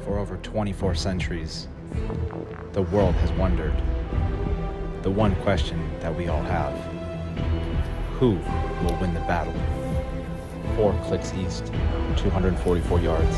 For over 24 centuries, the world has wondered. The one question that we all have: who will win the battle? 4 clicks east, 244 yards.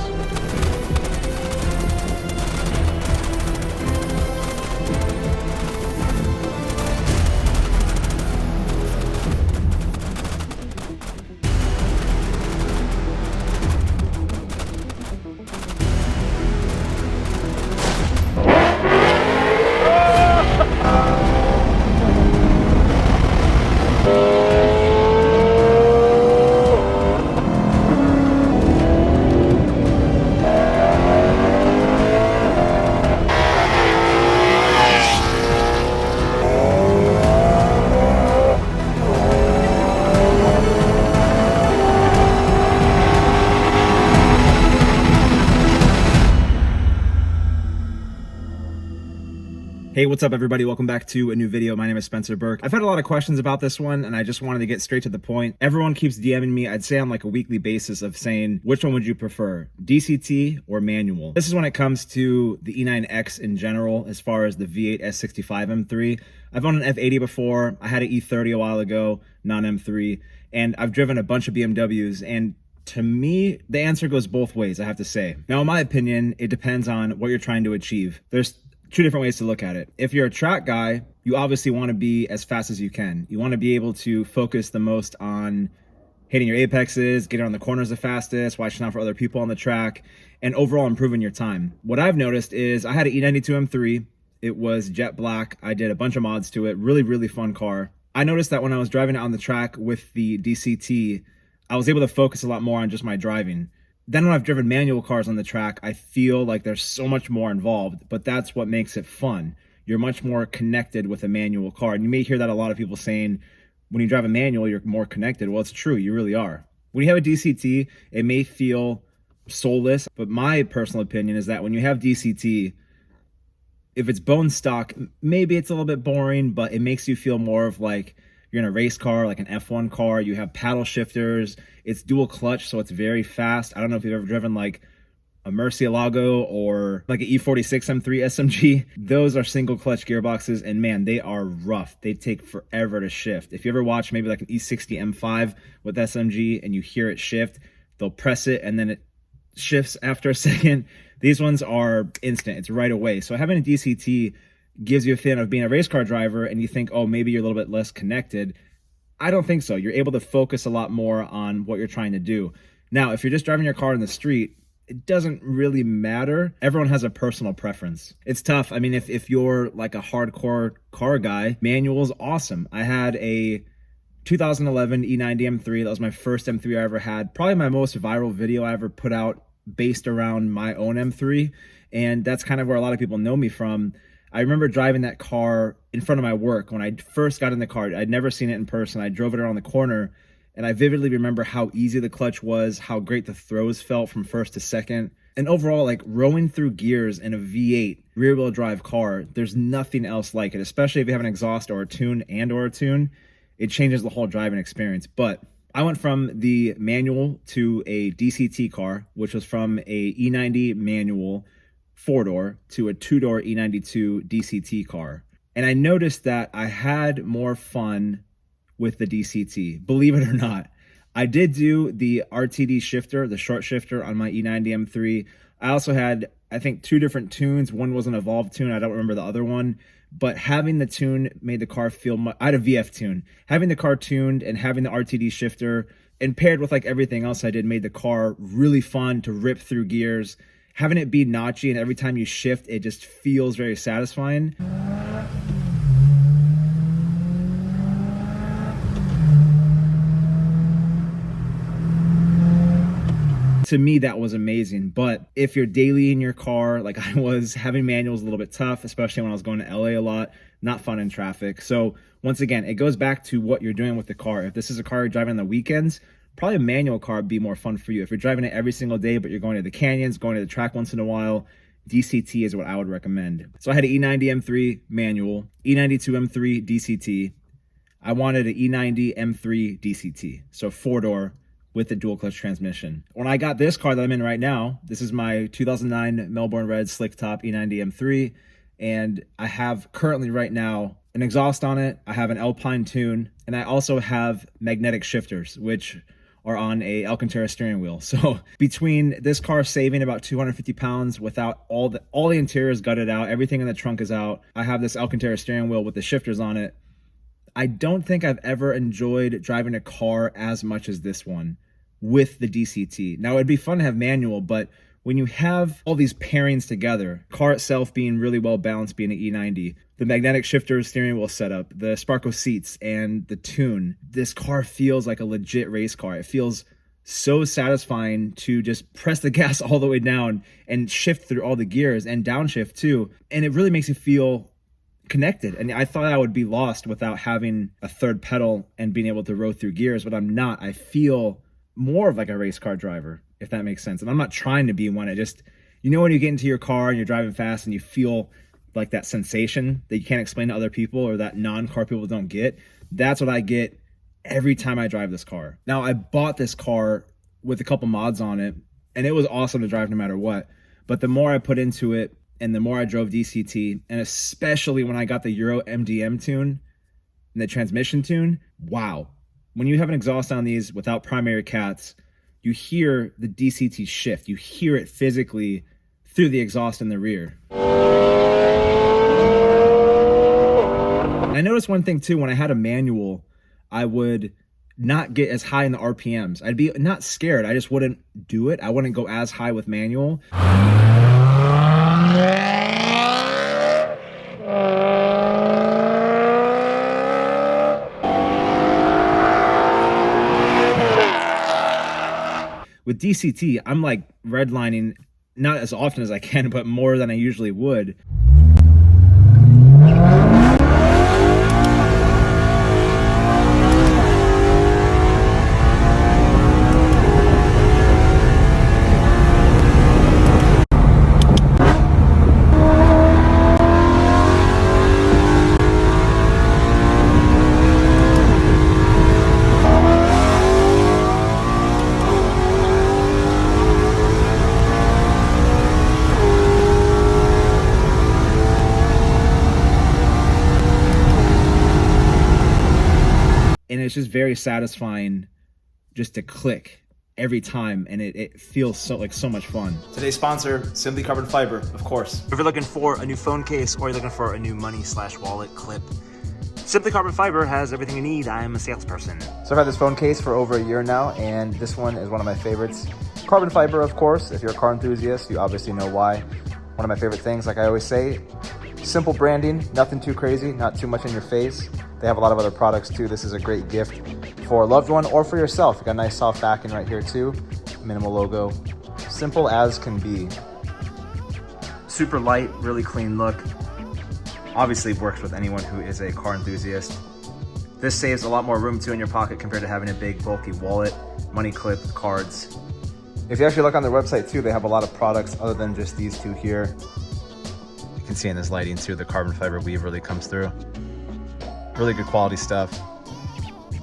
Hey, what's up everybody? Welcome back to a new video. My name is SpencerBerke. I've had a lot of questions about this one and I just wanted to get straight to the point. Everyone keeps DMing me, I'd say on like a weekly basis, of saying, which one would you prefer, DCT or manual? This is when it comes to the E9X in general, as far as the V8 S65 M3. I've owned an F80 before. I had an E30 a while ago, non-M3, and I've driven a bunch of BMWs, and to me, the answer goes both ways, I have to say. Now, in my opinion, it depends on what you're trying to achieve. There's 2 different ways to look at it. If you're a track guy, you obviously want to be as fast as you can. You want to be able to focus the most on hitting your apexes, getting on the corners the fastest, watching out for other people on the track, and overall improving your time. What I've noticed is I had an E92 M3. It was jet black. I did a bunch of mods to it. Really, really fun car. I noticed that when I was driving it on the track with the DCT, I was able to focus a lot more on just my driving. Then when I've driven manual cars on the track, I feel like there's so much more involved, but that's what makes it fun. You're much more connected with a manual car. And you may hear that a lot of people saying, when you drive a manual, you're more connected. Well, it's true, you really are. When you have a DCT, it may feel soulless, but my personal opinion is that when you have DCT, if it's bone stock, maybe it's a little bit boring, but it makes you feel more of like you're in a race car, like an F1 car. You have paddle shifters. It's dual clutch, so it's very fast. I don't know if you've ever driven like a Murcielago or like an E46 M3 SMG. Those are single clutch gearboxes, and man, they are rough. They take forever to shift. If you ever watch maybe like an E60 M5 with SMG and you hear it shift, they'll press it and then it shifts after a second. These ones are instant. It's right away. So having a DCT gives you a feeling of being a race car driver, and you think, oh, maybe you're a little bit less connected. I don't think so. You're able to focus a lot more on what you're trying to do. Now, if you're just driving your car in the street, it doesn't really matter. Everyone has a personal preference. It's tough. I mean, if you're like a hardcore car guy, manual is awesome. I had a 2011 E90 M3. That was my first M3 I ever had. Probably my most viral video I ever put out based around my own M3. And that's kind of where a lot of people know me from. I remember driving that car in front of my work. When I first got in the car, I'd never seen it in person. I drove it around the corner, and I vividly remember how easy the clutch was, how great the throws felt from first to second. And overall, like rowing through gears in a V8 rear-wheel drive car, there's nothing else like it, especially if you have an exhaust or a tune. It changes the whole driving experience. But I went from the manual to a DCT car, which was from a E90 manual 4-door to a 2-door E92 DCT car. And I noticed that I had more fun with the DCT, believe it or not. I did do the RTD shifter, the short shifter on my E90 M3. I also had, I think, 2 different tunes. One was an evolved tune. I don't remember the other one. But having the tune made the car feel I had a VF tune. Having the car tuned and having the RTD shifter and paired with like everything else I did made the car really fun to rip through gears. Having it be notchy and every time you shift, it just feels very satisfying. To me, that was amazing. But if you're daily in your car, like I was, having manuals a little bit tough, especially when I was going to LA a lot, not fun in traffic. So once again, it goes back to what you're doing with the car. If this is a car you're driving on the weekends, probably a manual car would be more fun for you. If you're driving it every single day, but you're going to the canyons, going to the track once in a while, DCT is what I would recommend. So I had an E90 M3 manual, E92 M3 DCT. I wanted an E90 M3 DCT, so 4-door, with the dual clutch transmission. When I got this car that I'm in right now, this is my 2009 Melbourne Red Slick Top E90 M3, and I have currently right now an exhaust on it, I have an Alpine tune, and I also have magnetic shifters, which are on a Alcantara steering wheel. So between this car saving about 250 pounds without all the interior is gutted out, everything in the trunk is out, I have this Alcantara steering wheel with the shifters on it. I don't think I've ever enjoyed driving a car as much as this one with the DCT. Now, it'd be fun to have manual, but when you have all these pairings together, car itself being really well balanced, being an E90, the magnetic shifter steering wheel setup, the Sparko seats, and the tune, this car feels like a legit race car. It feels so satisfying to just press the gas all the way down and shift through all the gears and downshift too. And it really makes you feel connected. And I thought I would be lost without having a third pedal and being able to row through gears, but I'm not. I feel more of like a race car driver, if that makes sense. And I'm not trying to be one. I just, you know, when you get into your car and you're driving fast and you feel like that sensation that you can't explain to other people or that non-car people don't get, that's what I get every time I drive this car. Now, I bought this car with a couple mods on it, and it was awesome to drive no matter what. But the more I put into it and the more I drove DCT, and especially when I got the Euro MDM tune and the transmission tune, wow. When you have an exhaust on these without primary cats, you hear the DCT shift. You hear it physically through the exhaust in the rear. And I noticed one thing too, when I had a manual, I would not get as high in the RPMs. I'd be not scared, I just wouldn't do it. I wouldn't go as high with manual. With DCT, I'm like redlining, not as often as I can, but more than I usually would. And it's just very satisfying just to click every time, and it feels so much fun. Today's sponsor, Simply Carbon Fiber, of course. If you're looking for a new phone case or you're looking for a new money/wallet clip, Simply Carbon Fiber has everything you need. I am a salesperson. So I've had this phone case for over a year now, and this one is one of my favorites. Carbon fiber, of course. If you're a car enthusiast, you obviously know why. One of my favorite things, like I always say, simple branding, nothing too crazy, not too much in your face. They have a lot of other products too. This is a great gift for a loved one or for yourself. You got a nice soft backing right here too. Minimal logo, simple as can be. Super light, really clean look. Obviously works with anyone who is a car enthusiast. This saves a lot more room too in your pocket compared to having a big bulky wallet, money clip, cards. If you actually look on their website too, they have a lot of products other than just these two here. You can see in this lighting too, the carbon fiber weave really comes through. Really good quality stuff.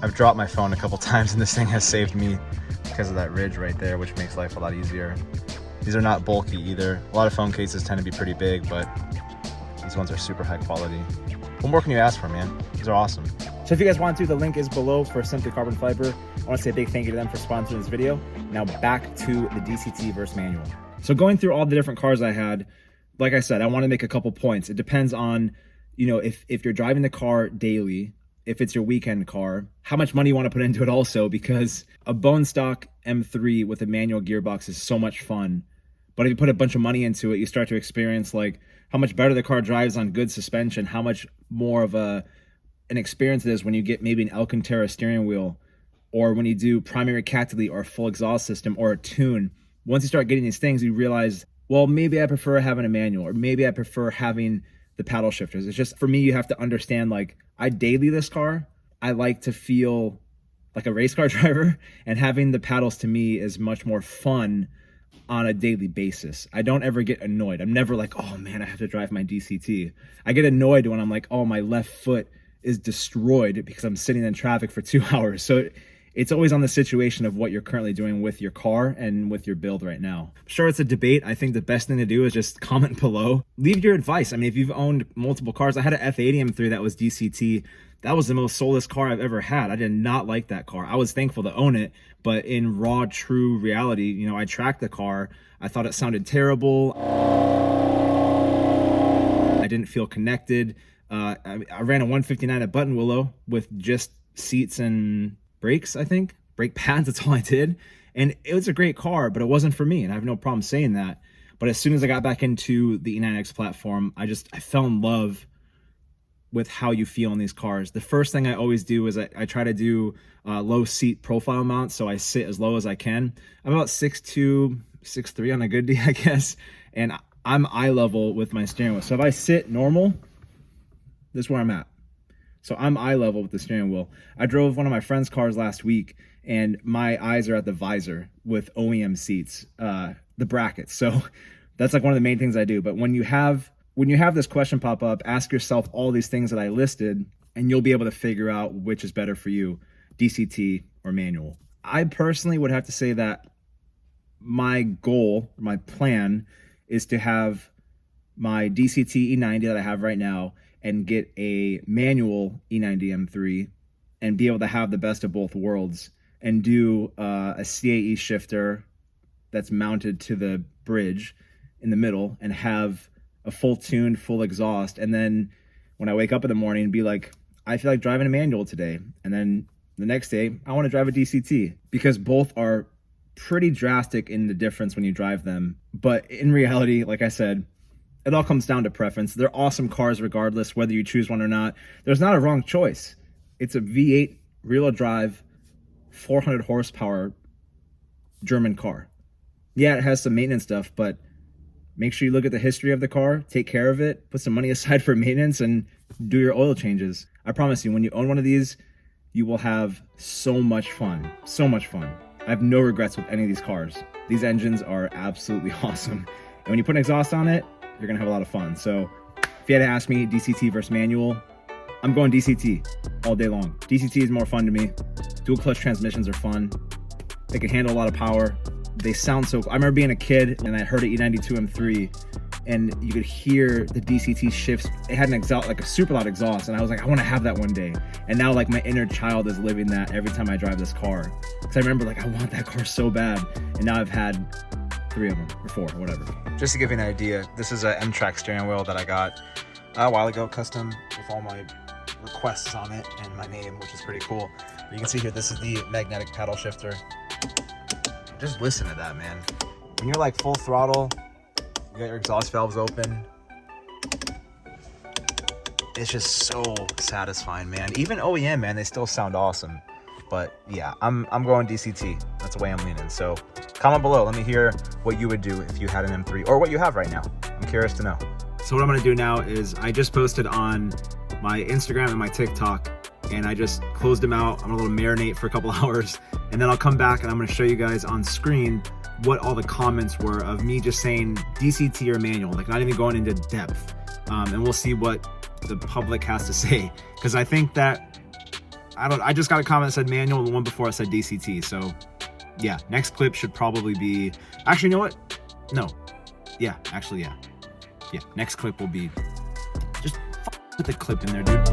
I've dropped my phone a couple times and this thing has saved me because of that ridge right there, which makes life a lot easier. These are not bulky either. A lot of phone cases tend to be pretty big, but these ones are super high quality. What more can you ask for, man? These are awesome. So if you guys want to, the link is below for Simply Carbon Fiber. I want to say a big thank you to them for sponsoring this video. Now back to the DCT Vs Manual. So going through all the different cars I had, like I said, I want to make a couple points. It depends on, you know, if you're driving the car daily, if it's your weekend car, how much money you want to put into it also, because a bone stock M3 with a manual gearbox is so much fun. But if you put a bunch of money into it, you start to experience like how much better the car drives on good suspension, how much more of an experience it is when you get maybe an Alcantara steering wheel, or when you do primary cat delete or a full exhaust system or a tune. Once you start getting these things, you realize, well, maybe I prefer having a manual, or maybe I prefer having the paddle shifters. It's just, for me, you have to understand, like, I daily this car. I like to feel like a race car driver, and having the paddles to me is much more fun on a daily basis. I don't ever get annoyed. I'm never like, oh man, I have to drive my DCT. I get annoyed when I'm like, oh, my left foot is destroyed because I'm sitting in traffic for 2 hours. So it's always on the situation of what you're currently doing with your car and with your build right now. Sure, it's a debate. I think the best thing to do is just comment below. Leave your advice. I mean, if you've owned multiple cars, I had an F80 M3 that was DCT. That was the most soulless car I've ever had. I did not like that car. I was thankful to own it, but in raw, true reality, you know, I tracked the car. I thought it sounded terrible. I didn't feel connected. I ran a 159 at Button Willow with just seats and brakes, I think. Brake pads, that's all I did. And it was a great car, but it wasn't for me, and I have no problem saying that. But as soon as I got back into the E9X platform, I fell in love with how you feel in these cars. The first thing I always do is I try to do low seat profile mounts, so I sit as low as I can. I'm about 6'2", 6'3" on a good day, I guess, and I'm eye level with my steering wheel. So if I sit normal, this is where I'm at. So I'm eye level with the steering wheel. I drove one of my friend's cars last week, and my eyes are at the visor with OEM seats, the brackets. So that's like one of the main things I do. But when you have this question pop up, ask yourself all these things that I listed, and you'll be able to figure out which is better for you, DCT or manual. I personally would have to say that my goal, my plan, is to have my DCT E90 that I have right now and get a manual E90 M3 and be able to have the best of both worlds and do a CAE shifter that's mounted to the bridge in the middle and have a full tuned, full exhaust. And then when I wake up in the morning, be like, I feel like driving a manual today. And then the next day, I want to drive a DCT, because both are pretty drastic in the difference when you drive them. But in reality, like I said, it all comes down to preference. They're awesome cars regardless, whether you choose one or not. There's not a wrong choice. It's a V8 rear-wheel drive, 400 horsepower German car. Yeah, it has some maintenance stuff, but make sure you look at the history of the car, take care of it, put some money aside for maintenance, and do your oil changes. I promise you, when you own one of these, you will have so much fun. So much fun. I have no regrets with any of these cars. These engines are absolutely awesome. And when you put an exhaust on it, you're gonna have a lot of fun. So if you had to ask me, DCT versus manual, I'm going DCT all day long. DCT is more fun to me. Dual clutch transmissions are fun. They can handle a lot of power. They sound so, I remember being a kid and I heard an E92 M3 and you could hear the DCT shifts. It had an exhaust, like a super loud exhaust, and I was like, I want to have that one day. And now like my inner child is living that every time I drive this car. Because I remember like, I want that car so bad. And now I've had 3 of them, or 4, or whatever. Just to give you an idea, this is an M-Track steering wheel that I got a while ago, custom, with all my requests on it and my name, which is pretty cool. You can see here, this is the magnetic paddle shifter. Just listen to that, man. When you're like full throttle, you got your exhaust valves open. It's just so satisfying, man. Even OEM, man, they still sound awesome. But yeah, I'm going DCT. That's the way I'm leaning. So comment below. Let me hear what you would do if you had an M3 or what you have right now. I'm curious to know. So what I'm going to do now is I just posted on my Instagram and my TikTok, and I just closed them out. I'm going to marinate for a couple hours, and then I'll come back and I'm going to show you guys on screen what all the comments were of me just saying DCT or manual, like not even going into depth. And we'll see what the public has to say. Because I think that, I just got a comment that said manual, the one before I said DCT. So yeah, next clip should probably be, actually, you know what? No. Yeah, actually, yeah. Yeah, next clip will be, just put the clip in there, dude.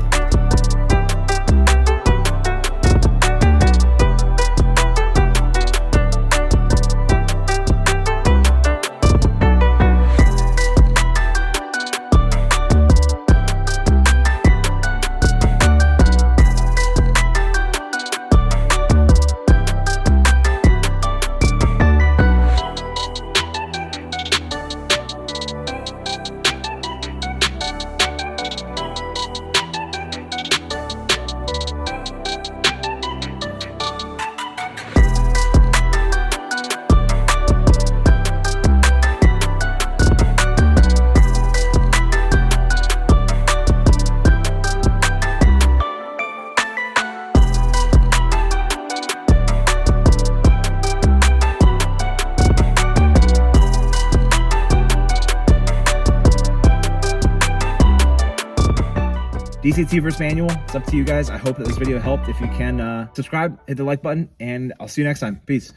DCT Vs Manual, it's up to you guys. I hope that this video helped. If you can subscribe, hit the like button, and I'll see you next time. Peace.